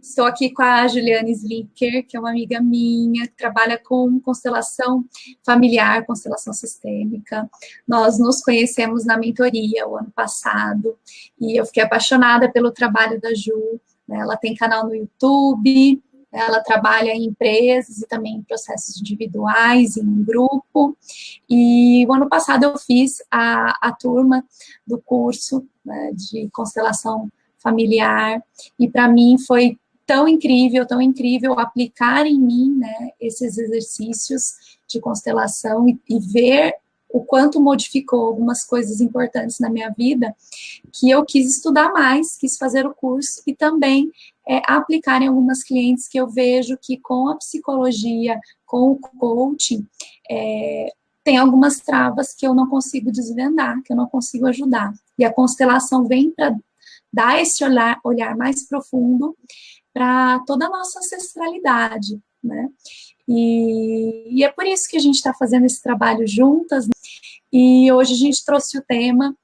Estou aqui com a Juliane Slicker, que é uma amiga minha, que trabalha com constelação familiar, constelação sistêmica. Nós nos conhecemos na mentoria o ano passado, e eu fiquei apaixonada pelo trabalho da Ju, né? Ela tem canal no YouTube, ela trabalha em empresas e também em processos individuais, em grupo. E o ano passado eu fiz a turma do curso, né, de constelação familiar, e para mim foi tão incrível aplicar em mim, né, esses exercícios de constelação e ver o quanto modificou algumas coisas importantes na minha vida, que eu quis estudar mais, quis fazer o curso e também aplicar em algumas clientes que eu vejo que com a psicologia, com o coaching, tem algumas travas que eu não consigo desvendar, que eu não consigo ajudar. E a constelação vem para dar esse olhar mais profundo para toda a nossa ancestralidade, né? E é por isso que a gente está fazendo esse trabalho juntas, né? E hoje a gente trouxe o tema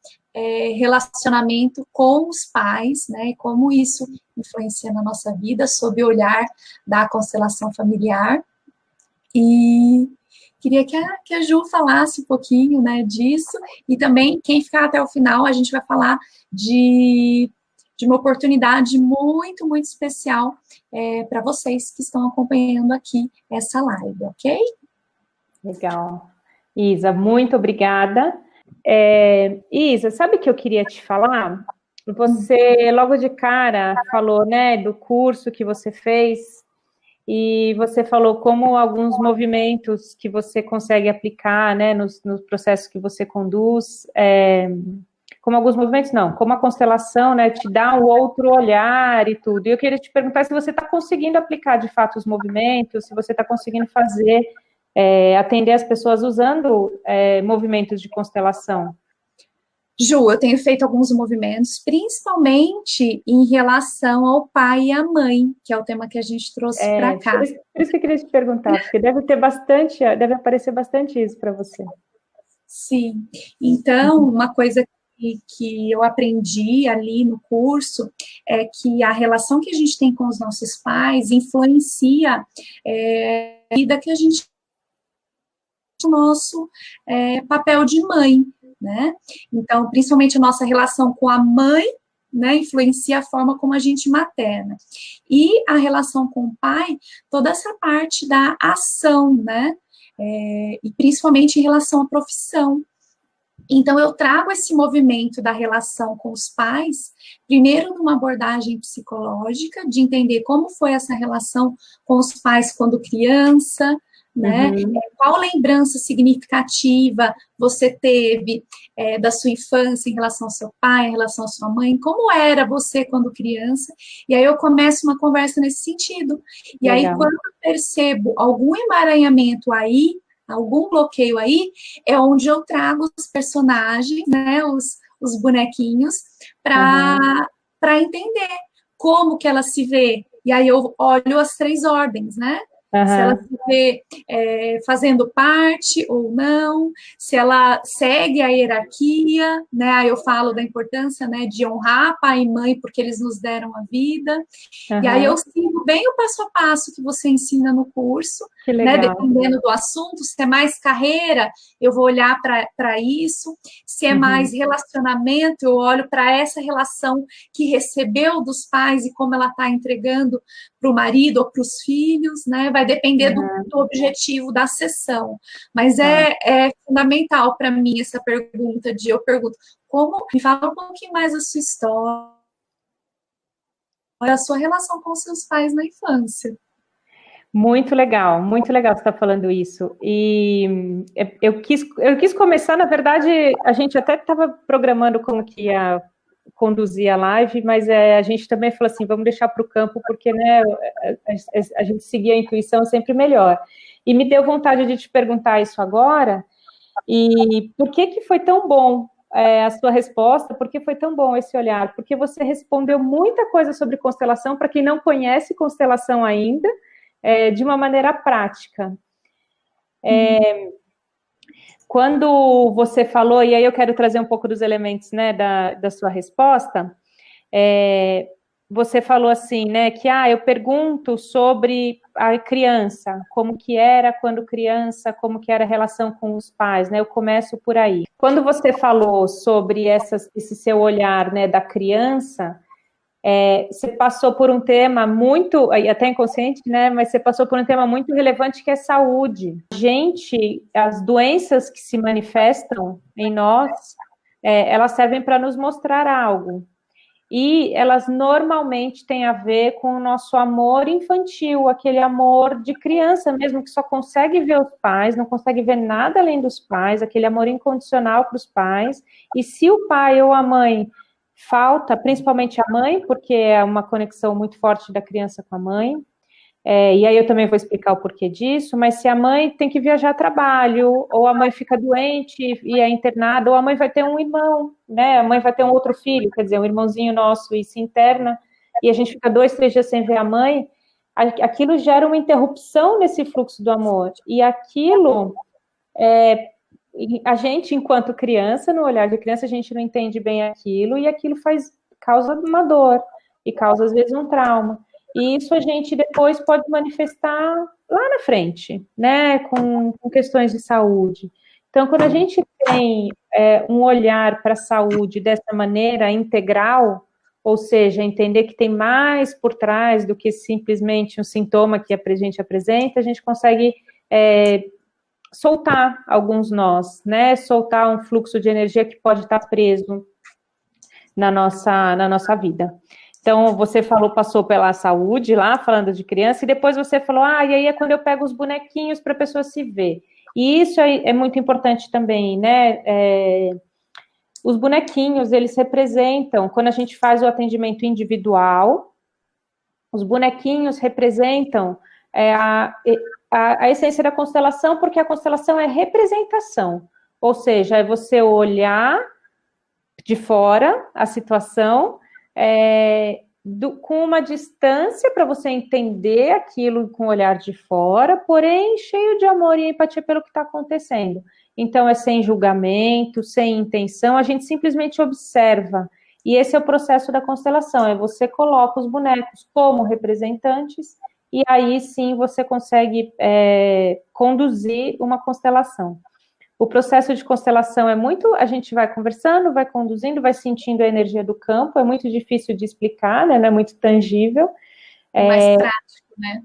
relacionamento com os pais, né? E como isso influencia na nossa vida, sob o olhar da constelação familiar. E queria que a Ju falasse um pouquinho, né, disso, e também, quem ficar até o final, a gente vai falar de uma oportunidade muito, muito especial para vocês que estão acompanhando aqui essa live, ok? Legal. Isa, muito obrigada. Isa, sabe o que eu queria te falar? Você, logo de cara, falou, né, do curso que você fez, e você falou como alguns movimentos que você consegue aplicar, né, nos processos que você conduz, como alguns movimentos, não, como a constelação, né, te dá um outro olhar e tudo. E eu queria te perguntar se você está conseguindo aplicar, de fato, os movimentos, se você está conseguindo fazer, atender as pessoas usando movimentos de constelação. Ju, eu tenho feito alguns movimentos, principalmente em relação ao pai e à mãe, que é o tema que a gente trouxe para cá. Por isso que eu queria te perguntar, porque deve aparecer bastante isso para você. Sim, então, uma coisa que eu aprendi ali no curso é que a relação que a gente tem com os nossos pais influencia a vida que a gente tem, o nosso papel de mãe, né? Então, principalmente a nossa relação com a mãe, né, influencia a forma como a gente materna. E a relação com o pai, toda essa parte da ação, né? E principalmente em relação à profissão. Então, eu trago esse movimento da relação com os pais, primeiro numa abordagem psicológica, de entender como foi essa relação com os pais quando criança, né? Qual lembrança significativa você teve da sua infância em relação ao seu pai, em relação à sua mãe, como era você quando criança, e aí eu começo uma conversa nesse sentido. E aí, quando eu percebo algum emaranhamento aí, algum bloqueio aí, é onde eu trago os personagens, né, os bonequinhos, para entender como que ela se vê. E aí eu olho as 3 ordens, né? Se ela se vê fazendo parte ou não, se ela segue a hierarquia, né? Aí eu falo da importância, né, de honrar pai e mãe, porque eles nos deram a vida. E aí eu sigo bem o passo a passo que você ensina no curso, né? Dependendo do assunto, se é mais carreira, eu vou olhar para isso, se é mais relacionamento, eu olho para essa relação que recebeu dos pais e como ela está entregando para o marido ou para os filhos, né? Vai depender do objetivo da sessão. Mas é fundamental para mim essa pergunta eu pergunto, me fala um pouquinho mais da sua história, da sua relação com seus pais na infância. Muito legal você estar falando isso. E eu quis começar, na verdade, a gente até estava programando como que ia conduzir a live, mas a gente também falou assim, vamos deixar para o campo, porque, né, a gente seguir a intuição é sempre melhor. E me deu vontade de te perguntar isso agora, e por que foi tão bom a sua resposta, por que foi tão bom esse olhar? Porque você respondeu muita coisa sobre constelação, para quem não conhece constelação ainda, de uma maneira prática. Quando você falou, e aí eu quero trazer um pouco dos elementos, né, da sua resposta, você falou assim, né, que eu pergunto sobre a criança, como que era quando criança, como que era a relação com os pais, né? Eu começo por aí. Quando você falou sobre esse seu olhar, né, da criança, você passou por um tema muito, até inconsciente, né, mas você passou por um tema muito relevante que é saúde. As doenças que se manifestam em nós, elas servem para nos mostrar algo. E elas normalmente têm a ver com o nosso amor infantil, aquele amor de criança mesmo, que só consegue ver os pais, não consegue ver nada além dos pais, aquele amor incondicional para os pais. E se o pai ou a mãe falta, principalmente a mãe, porque é uma conexão muito forte da criança com a mãe, e aí eu também vou explicar o porquê disso, mas se a mãe tem que viajar a trabalho, ou a mãe fica doente e é internada, ou a mãe vai ter um irmão, né? A mãe vai ter um outro filho, quer dizer, um irmãozinho nosso e se interna, e a gente fica 2, 3 dias sem ver a mãe, aquilo gera uma interrupção nesse fluxo do amor. E aquilo, a gente, enquanto criança, no olhar de criança, a gente não entende bem aquilo, e aquilo causa uma dor, e causa, às vezes, um trauma. E isso a gente depois pode manifestar lá na frente, né, com questões de saúde. Então, quando a gente tem um olhar para a saúde dessa maneira integral, ou seja, entender que tem mais por trás do que simplesmente um sintoma que a gente apresenta, a gente consegue soltar alguns nós, né, soltar um fluxo de energia que pode estar preso na nossa vida. Então, você passou pela saúde lá, falando de criança, e depois você falou, e aí é quando eu pego os bonequinhos para a pessoa se ver. E isso é muito importante também, né? Os bonequinhos, eles representam, quando a gente faz o atendimento individual, os bonequinhos representam a essência da constelação, porque a constelação é representação. Ou seja, é você olhar de fora a situação, com uma distância para você entender aquilo com o olhar de fora, porém cheio de amor e empatia pelo que está acontecendo. Então, é sem julgamento, sem intenção, a gente simplesmente observa. E esse é o processo da constelação, você coloca os bonecos como representantes, e aí sim você consegue conduzir uma constelação. O processo de constelação a gente vai conversando, vai conduzindo, vai sentindo a energia do campo, é muito difícil de explicar, né? Não é muito tangível. Mais prático, né?